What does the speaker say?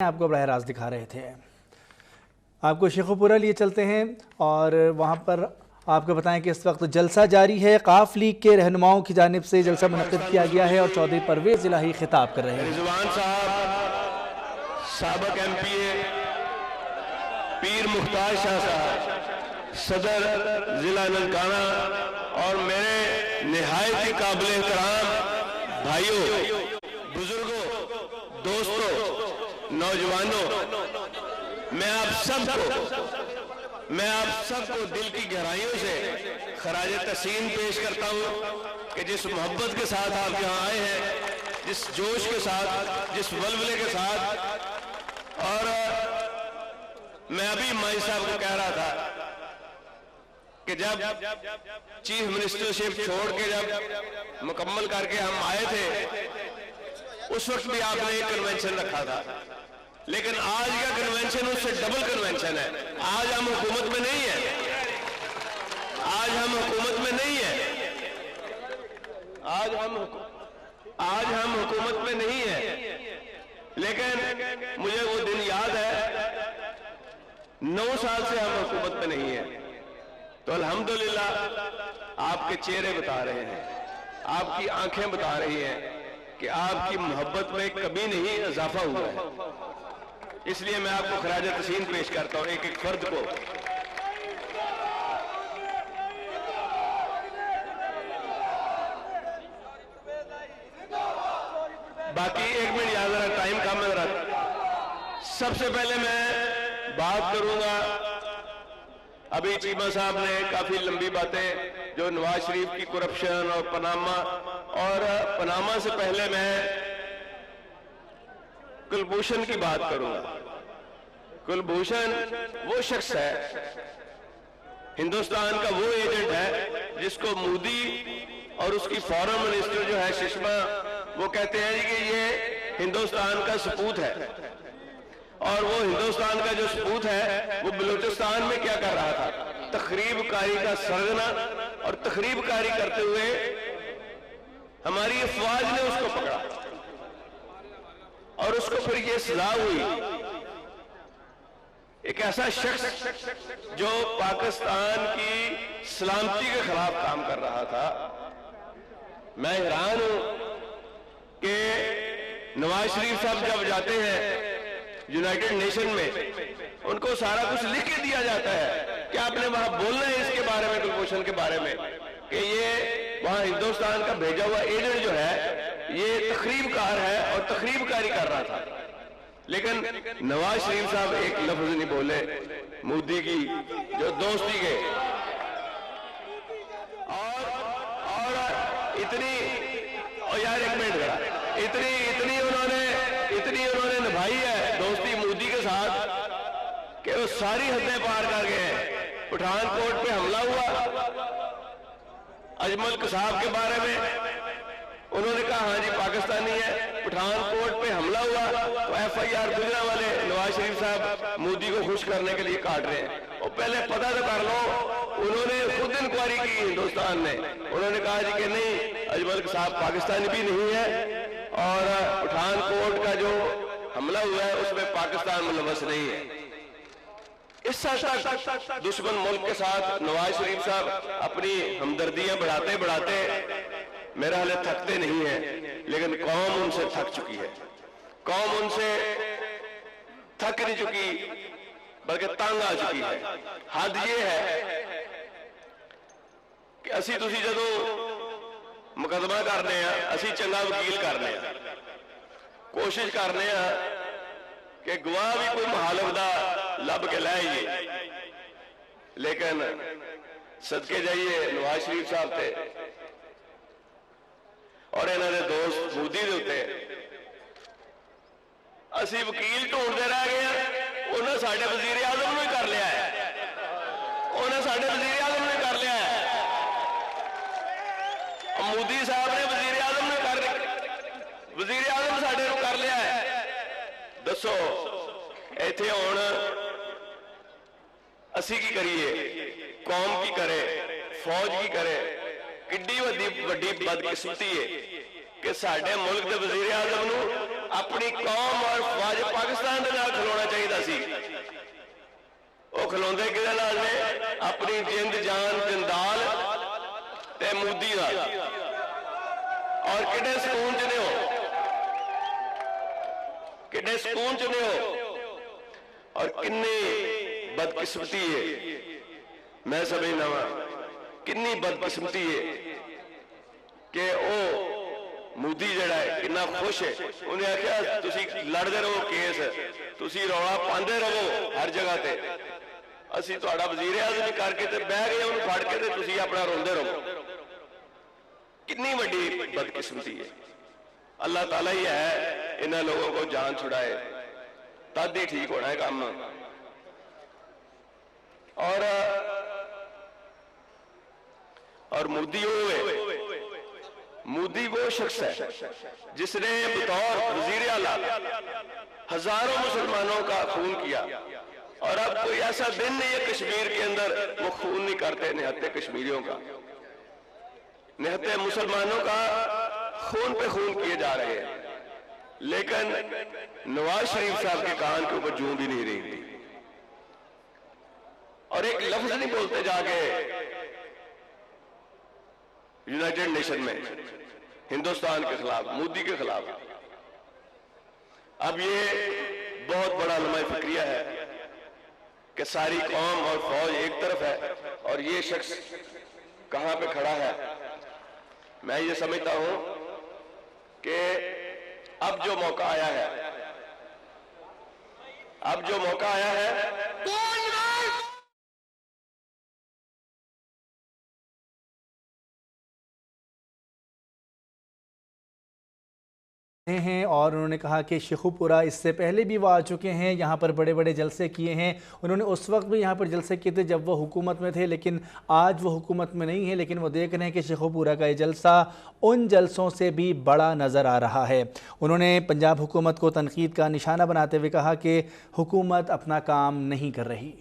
آپ کو براہ راست دکھا رہے تھے۔ آپ کو شیخوپورہ لیے چلتے ہیں اور وہاں پر آپ کو بتائیں کہ اس وقت جلسہ جاری ہے۔ قاف لیگ کے رہنماؤں کی جانب سے جلسہ منعقد کیا گیا ہے اور چودھری پرویز الہی خطاب کر رہے ہیں۔ رضوان صاحب، سابق ایم پی اے پیر مختار شاہ صاحب، صدر ضلع ننکانہ، اور میرے نہایت ہی قابل احترام بھائیوں، بزرگوں، دوستوں، نوجوانوں، میں آپ سب کو دل کی گہرائیوں سے خراج تحسین پیش کرتا ہوں کہ جس محبت کے ساتھ آپ یہاں آئے ہیں، جس جوش کے ساتھ، جس ولولے کے ساتھ۔ اور میں ابھی مائی صاحب کو کہہ رہا تھا کہ جب چیف منسٹرشپ چھوڑ کے جب مکمل کر کے ہم آئے تھے، اس وقت بھی آپ نے ایک کنونشن رکھا تھا، لیکن آج کا کنونشن اس سے ڈبل کنونشن ہے۔ آج ہم حکومت میں نہیں ہیں، آج ہم حکومت میں نہیں ہیں، آج ہم حکومت میں نہیں ہیں، لیکن مجھے وہ دن یاد ہے 9 سال سے ہم حکومت میں نہیں ہیں، تو الحمدللہ آپ کے چہرے بتا رہے ہیں، آپ کی آنکھیں بتا رہی ہیں کہ آپ کی محبت میں کبھی نہیں اضافہ ہوا ہے۔ اس لیے میں آپ کو خراج تحسین پیش کرتا ہوں، ایک ایک فرد کو۔ باقی 1 منٹ یاد رہا، ٹائم کم ہے ذرا۔ سب سے پہلے میں بات کروں گا، ابھی چیمہ صاحب نے کافی لمبی باتیں جو نواز شریف کی کرپشن اور پاناما سے پہلے میں کلبھوشن کی بات کروں گا۔ کلبھوشن وہ شخص ہے، ہندوستان کا وہ ایجنٹ ہے جس کو مودی اور اس کی فارن منسٹر جو ہے سشما، وہ کہتے ہیں کہ یہ ہندوستان کا سپوت ہے، اور وہ ہندوستان کا جو سپوت ہے وہ بلوچستان میں کیا کر رہا تھا؟ تخریب کاری کا سرغنہ، اور تخریب کاری کرتے ہوئے ہماری افواج نے اس کو پکڑا اور اس کو پھر یہ سزا ہوئی۔ ایک ایسا شخص جو پاکستان کی سلامتی کے خلاف کام کر رہا تھا۔ میں حیران ہوں کہ نواز شریف صاحب جب جاتے ہیں یونائیٹڈ نیشن میں، ان کو سارا کچھ لکھ کے دیا جاتا ہے کہ آپ نے وہاں بولنا ہے اس کے بارے میں، کلبھوشن کے بارے میں، کہ یہ وہاں ہندوستان کا بھیجا ہوا ایجنٹ جو ہے یہ تخریب کار ہے اور تخریب کاری کر رہا تھا۔ لیکن نواز شریف صاحب ایک لفظ نہیں بولے مودی کی جو دوستی کے، اور اتنی، اور یار 1 منٹ ذرا، اتنی انہوں نے نبھائی ہے دوستی مودی کے ساتھ کہ وہ ساری حدیں پار کر گئے۔ پٹھان کوٹ پہ حملہ ہوا، اجمل قصاب کے بارے میں انہوں نے کہا ہاں جی پاکستانی ہے، پٹھان کوٹ پہ حملہ ہوا تو ایف آئی آر گجرا والے نواز شریف صاحب مودی کو خوش کرنے کے لیے کاٹ رہے ہیں۔ وہ پہلے پتہ تو کر لو، انہوں نے خود انکوائری کی ہندوستان نے، انہوں نے کہا جی کہ نہیں، اجمل قصاب پاکستانی بھی نہیں ہے، اور پٹھان کوٹ کا جو حملہ ہوا ہے اس میں پاکستان ملوث نہیں ہے۔ اس حد تک دشمن ملک کے ساتھ نواز شریف صاحب اپنی ہمدردیاں بڑھاتے میرا حال تھکتے نہیں ہیں، لیکن قوم ان سے تھک چکی ہے۔ قوم ان سے تھک نہیں چکی بلکہ تنگ آ چکی ہے۔ حد یہ ہے کہ اسی تسی جدوں مقدمہ کرنے ہیں، اسی چنگا وکیل کرنے ہیں، کوشش کرنے ہیں کہ گواہ بھی کوئی محالف دا لب کے لائیے، لیکن صدقے جائیے نواز شریف صاحب تھے اور انہوں نے دوست مودی دے ہوتے اسی وکیل ڈھونڈتے رہ گئے ہیں۔ انہوں نے ساڑھے وزیر اعظم نے کر لیا ہے، انہوں نے ساڑھے وزیر اعظم نے کر لیا ہے، مودی صاحب نے وزیر اعظم ساڑھے نے کر لیا ہے۔ دسو ایتھے ہون اسی کی کریے، قوم کی کرے، فوج کی کرے، کڈی وڈی بدقسمتی ہے کہ ساڑھے ملک دے وزیر اعظم نو اپنی قوم اور فوج پاکستان دے نال کھلونا چاہیے سی. وہ کھلوندے کدے نال نے؟ اپنی جند جان جندال تے مودی نال. اور کڈے سکون چ نے ہو، کڈے سکون چ نے ہو. اور کنی بدقسمتی ہے، میں سمجھنا وا کنی بدقسمتی ہے کہ وہ مودی جڑا ہے کنا خوش ہے. انہیں آخیا تسی لڑتے رہو کیس، تسی رولا پاندے رہو ہر جگہ تے، اسی تہاڈا وزیر اعظم کر کے تے بہ گئے انہوں پھڑ کے تے تسی اپنا روندے رہو. کنی وڈی بدقسمتی ہے. اللہ تعالیٰ ہی ہے انہاں لوگوں کو جان چھڑائے، تد ہی ٹھیک ہونا ہے کام. اور مودی وہ شخص ہے جس نے بطور وزیر اعلیٰ ہزاروں مسلمانوں کا خون کیا. اور اب کوئی ایسا دن نہیں ہے کشمیر کے اندر وہ خون نہیں کرتے. نہتے کشمیریوں کا، نہتے مسلمانوں کا خون پہ خون کیے جا رہے ہیں، لیکن نواز شریف صاحب کے کان کے اوپر جوں بھی نہیں رہی تھی. اور ایک لفظ نہیں بولتے جا کے یونائیٹڈ نیشن میں ہندوستان کے خلاف، مودی کے خلاف. اب یہ بہت بڑا لمحہ فکریہ ہے کہ ساری قوم اور فوج ایک طرف ہے اور یہ شخص کہاں پہ کھڑا ہے. میں یہ سمجھتا ہوں کہ اب جو موقع آیا ہے، ہیں. اور انہوں نے کہا کہ شیخو پورہ اس سے پہلے بھی وہ آ چکے ہیں، یہاں پر بڑے بڑے جلسے کیے ہیں. انہوں نے اس وقت بھی یہاں پر جلسے کیے تھے جب وہ حکومت میں تھے، لیکن آج وہ حکومت میں نہیں ہے. لیکن وہ دیکھ رہے ہیں کہ شیخو پورہ کا یہ جلسہ ان جلسوں سے بھی بڑا نظر آ رہا ہے. انہوں نے پنجاب حکومت کو تنقید کا نشانہ بناتے ہوئے کہا کہ حکومت اپنا کام نہیں کر رہی.